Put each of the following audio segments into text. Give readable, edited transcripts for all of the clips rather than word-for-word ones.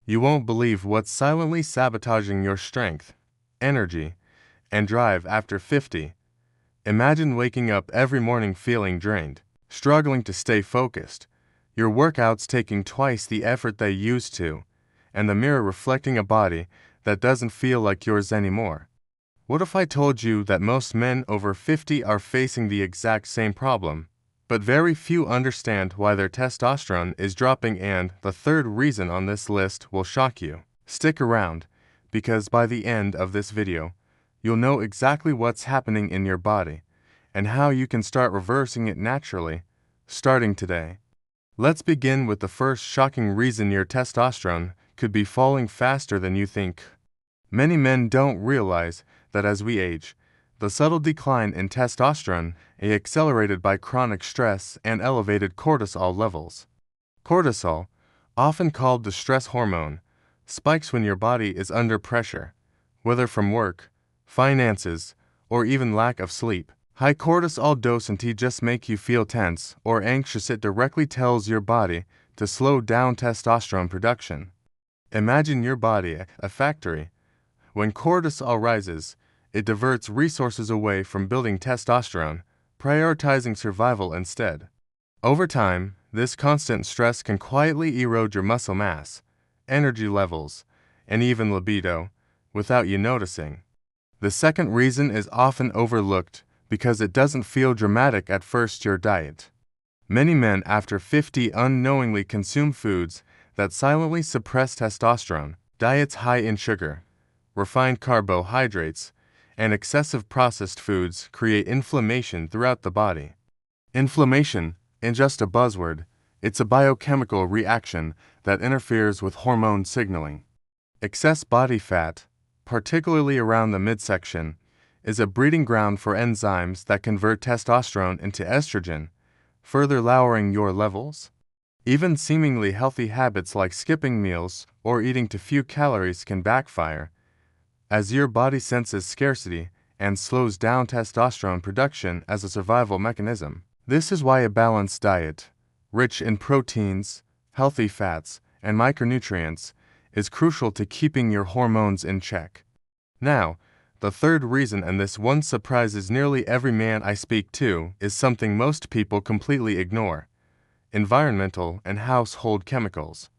You won't believe what's silently sabotaging your strength, energy, and drive after 50. Imagine waking up every morning feeling drained, struggling to stay focused, your workouts taking twice the effort they used to, and the mirror reflecting a body that doesn't feel like yours anymore. What if I told you that most men over 50 are facing the exact same problem, but very few understand why their testosterone is dropping? And the third reason on this list will shock you. Stick around, because by the end of this video, you'll know exactly what's happening in your body and how you can start reversing it naturally, starting today. Let's begin with the first shocking reason your testosterone could be falling faster than you think. Many men don't realize that as we age, the subtle decline in testosterone is accelerated by chronic stress and elevated cortisol levels. Cortisol, often called the stress hormone, spikes when your body is under pressure, whether from work, finances, or even lack of sleep. High cortisol doesn't just make you feel tense or anxious, it directly tells your body to slow down testosterone production. Imagine your body a factory. When cortisol rises, it diverts resources away from building testosterone, prioritizing survival instead. Over time, this constant stress can quietly erode your muscle mass, energy levels, and even libido, without you noticing. The second reason is often overlooked because it doesn't feel dramatic at first: your diet. Many men after 50 unknowingly consume foods that silently suppress testosterone. Diets high in sugar, refined carbohydrates, and excessive processed foods create inflammation throughout the body. Inflammation isn't just a buzzword, it's a biochemical reaction that interferes with hormone signaling. Excess body fat, particularly around the midsection, is a breeding ground for enzymes that convert testosterone into estrogen, further lowering your levels. Even seemingly healthy habits like skipping meals or eating too few calories can backfire, as your body senses scarcity and slows down testosterone production as a survival mechanism. This is why a balanced diet, rich in proteins, healthy fats, and micronutrients, is crucial to keeping your hormones in check. Now, the third reason, and this one surprises nearly every man I speak to, is something most people completely ignore: environmental and household chemicals.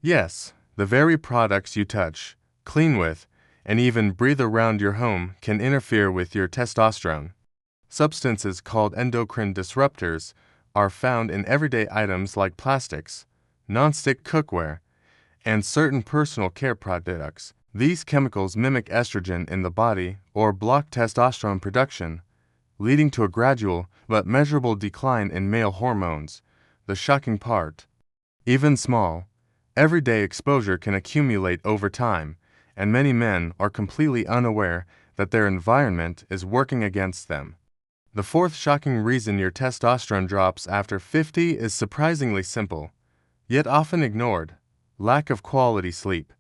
Yes, the very products you touch, clean with, and even breathe around your home can interfere with your testosterone. Substances called endocrine disruptors are found in everyday items like plastics, non-stick cookware, and certain personal care products. These chemicals mimic estrogen in the body or block testosterone production, leading to a gradual but measurable decline in male hormones. The shocking part: even small, everyday exposure can accumulate over time, and many men are completely unaware that their environment is working against them. The fourth shocking reason your testosterone drops after 50 is surprisingly simple, yet often ignored: lack of quality sleep.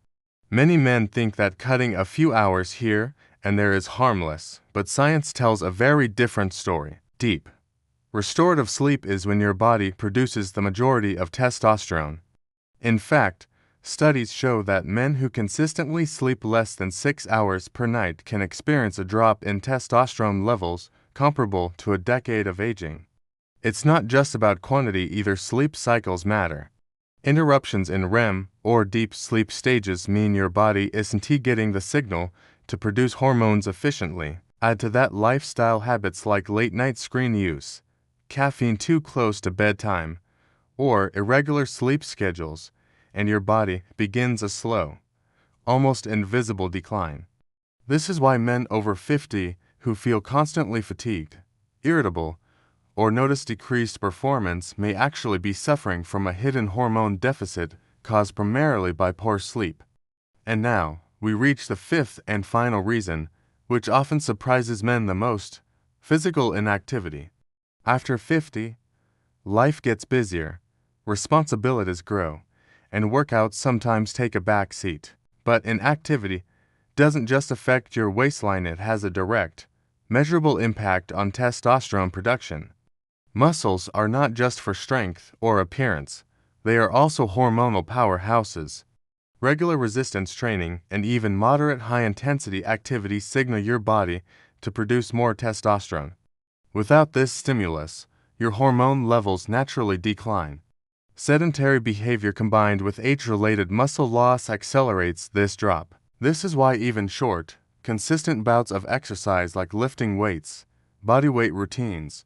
Many men think that cutting a few hours here and there is harmless, but science tells a very different story. Deep, restorative sleep is when your body produces the majority of testosterone. In fact, studies show that men who consistently sleep less than 6 hours per night can experience a drop in testosterone levels comparable to a decade of aging. It's not just about quantity either. Sleep cycles matter. Interruptions in REM or deep sleep stages mean your body isn't getting the signal to produce hormones efficiently. Add to that lifestyle habits like late-night screen use, caffeine too close to bedtime, or irregular sleep schedules, and your body begins a slow, almost invisible decline. This is why men over 50 who feel constantly fatigued, irritable, or notice decreased performance may actually be suffering from a hidden hormone deficit caused primarily by poor sleep. And now, we reach the fifth and final reason, which often surprises men the most: physical inactivity. After 50, life gets busier, responsibilities grow, and workouts sometimes take a back seat. But inactivity doesn't just affect your waistline, it has a direct, measurable impact on testosterone production. Muscles are not just for strength or appearance, they are also hormonal powerhouses. Regular resistance training and even moderate high-intensity activity signal your body to produce more testosterone. Without this stimulus, your hormone levels naturally decline. Sedentary behavior combined with age-related muscle loss accelerates this drop. This is why even short, consistent bouts of exercise like lifting weights, bodyweight routines,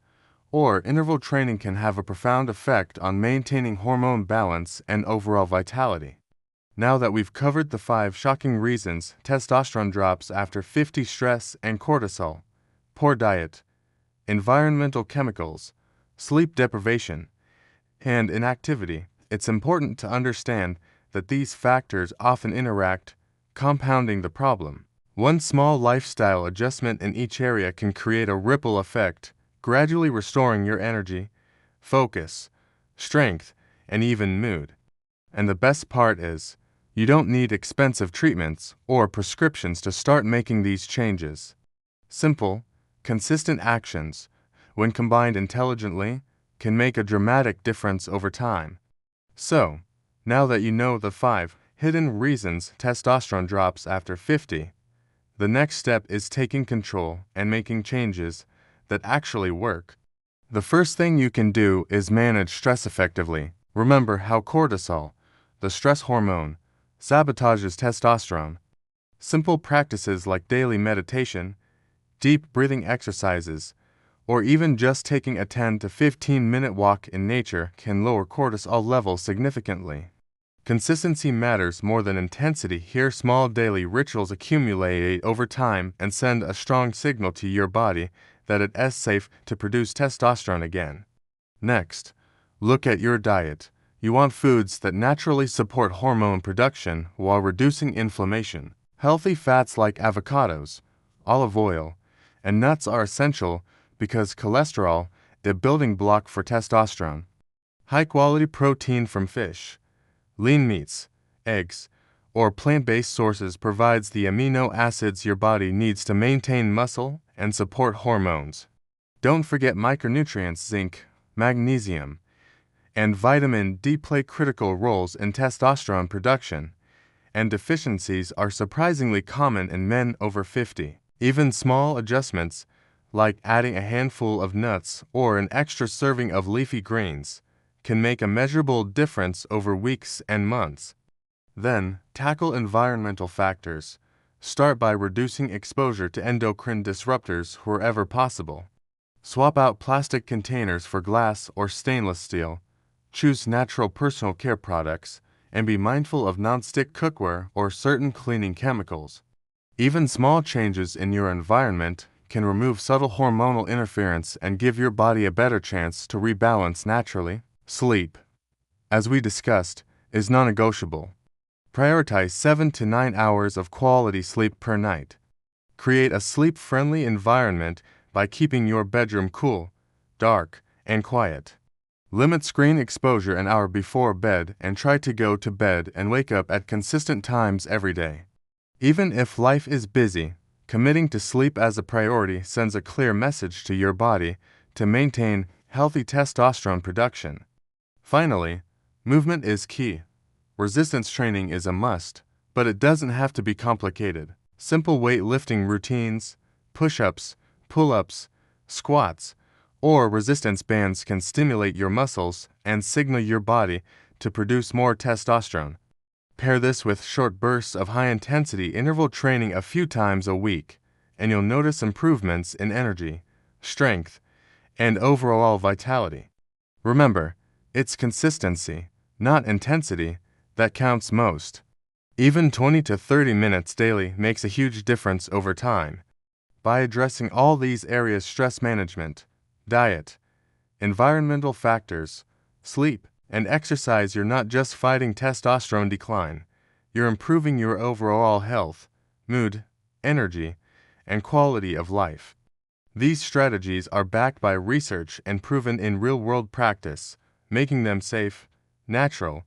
or interval training can have a profound effect on maintaining hormone balance and overall vitality. Now that we've covered the 5 shocking reasons testosterone drops after 50, stress and cortisol, poor diet, environmental chemicals, sleep deprivation, and inactivity, it's important to understand that these factors often interact, compounding the problem. One small lifestyle adjustment in each area can create a ripple effect, gradually restoring your energy, focus, strength, and even mood. And the best part is, you don't need expensive treatments or prescriptions to start making these changes. Simple, consistent actions, when combined intelligently, can make a dramatic difference over time. So, now that you know the 5 hidden reasons testosterone drops after 50, the next step is taking control and making changes that actually work. The first thing you can do is manage stress effectively. Remember how cortisol, the stress hormone, sabotages testosterone. Simple practices like daily meditation, deep breathing exercises, or even just taking a 10 to 15-minute walk in nature can lower cortisol levels significantly. Consistency matters more than intensity. Here, small daily rituals accumulate over time and send a strong signal to your body that it is safe to produce testosterone again. Next, look at your diet. You want foods that naturally support hormone production while reducing inflammation. Healthy fats like avocados, olive oil, and nuts are essential because cholesterol, the building block for testosterone. High-quality protein from fish, lean meats, eggs, or plant-based sources provides the amino acids your body needs to maintain muscle and support hormones. Don't forget micronutrients, zinc, magnesium, and vitamin D play critical roles in testosterone production, and deficiencies are surprisingly common in men over 50. Even small adjustments, like adding a handful of nuts or an extra serving of leafy greens, can make a measurable difference over weeks and months. Then, tackle environmental factors. Start by reducing exposure to endocrine disruptors wherever possible. Swap out plastic containers for glass or stainless steel. Choose natural personal care products, and be mindful of non-stick cookware or certain cleaning chemicals. Even small changes in your environment can remove subtle hormonal interference and give your body a better chance to rebalance naturally. Sleep, as we discussed, is non-negotiable. Prioritize 7 to 9 hours of quality sleep per night. Create a sleep-friendly environment by keeping your bedroom cool, dark, and quiet. Limit screen exposure an hour before bed and try to go to bed and wake up at consistent times every day. Even if life is busy, committing to sleep as a priority sends a clear message to your body to maintain healthy testosterone production. Finally, movement is key. Resistance training is a must, but it doesn't have to be complicated. Simple weightlifting routines, push-ups, pull-ups, squats, or resistance bands can stimulate your muscles and signal your body to produce more testosterone. Pair this with short bursts of high-intensity interval training a few times a week, and you'll notice improvements in energy, strength, and overall vitality. Remember, it's consistency, not intensity, that counts most. Even 20 to 30 minutes daily makes a huge difference over time. By addressing all these areas: stress management, diet, environmental factors, sleep, and exercise, you're not just fighting testosterone decline, you're improving your overall health, mood, energy, and quality of life. These strategies are backed by research and proven in real-world practice, making them safe, natural,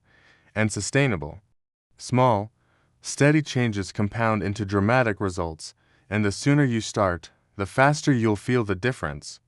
and sustainable. Small, steady changes compound into dramatic results, and the sooner you start, the faster you'll feel the difference.